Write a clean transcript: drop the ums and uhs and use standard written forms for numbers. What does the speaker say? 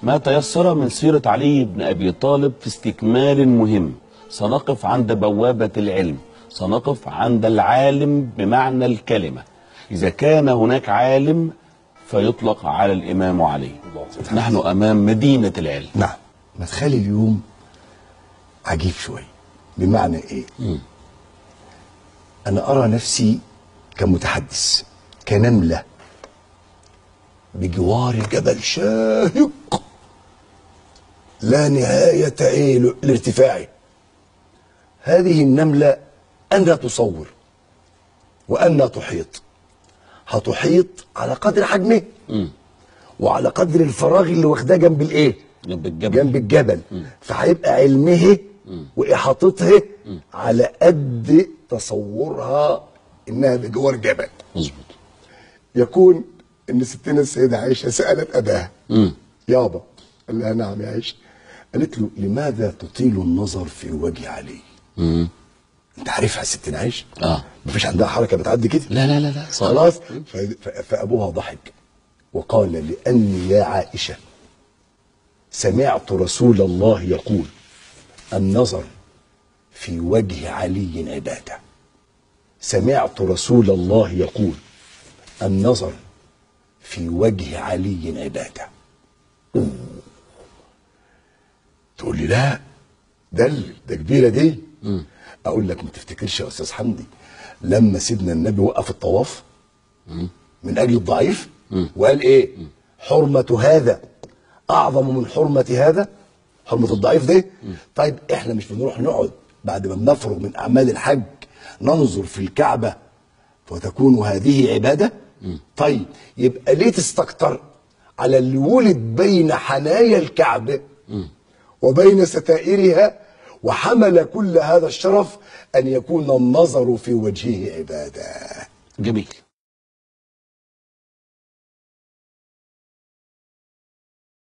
ما تيسر من سيرة علي بن أبي طالب في استكمال مهم. سنقف عند بوابة العلم، سنقف عند العالم بمعنى الكلمة. إذا كان هناك عالم فيطلق على الإمام علي. نحن أمام مدينة العلم. نعم. مدخلي اليوم عجيب شوي. بمعنى إيه؟ أنا أرى نفسي كمتحدث، كنملة بجوار جبل شاهق لا نهاية لارتفاعه. هذه النملة أنها تصور وأنها تحيط. هتحيط على قدر حجمه وعلى قدر الفراغ اللي واخداه جنب الايه؟ جنب الجبل. فهيبقى علمه واحاطتها على قد تصورها انها بجوار جبل. مظبوط. يكون ان ستنا السيده عائشه سالت اباها يابا، قال لها نعم يا عائشه. قالت له لماذا تطيل النظر في وجه علي؟ انت عارفها ستنا عائشه؟ مفيش عندها حركه بتعدي كده. لا لا لا لا خلاص. فابوها ضحك وقال لاني يا عائشه سمعت رسول الله يقول النظر في وجه علي عباده. سمعت رسول الله يقول النظر في وجه علي عباده. تقول لي لا ده كبيره دي. اقول لك ما تفتكرش يا استاذ حمدي لما سيدنا النبي وقف الطواف من اجل الضعيف وقال ايه؟ حرمه هذا اعظم من حرمه هذا، حرمه الضعيف دي. طيب احنا مش بنروح نقعد بعد ما بنفرغ من اعمال الحج ننظر في الكعبه وتكون هذه عباده؟ طيب يبقى ليه تستكتر على اللي ولد بين حنايا الكعبه وبين ستائرها وحمل كل هذا الشرف ان يكون النظر في وجهه عباده؟ جميل.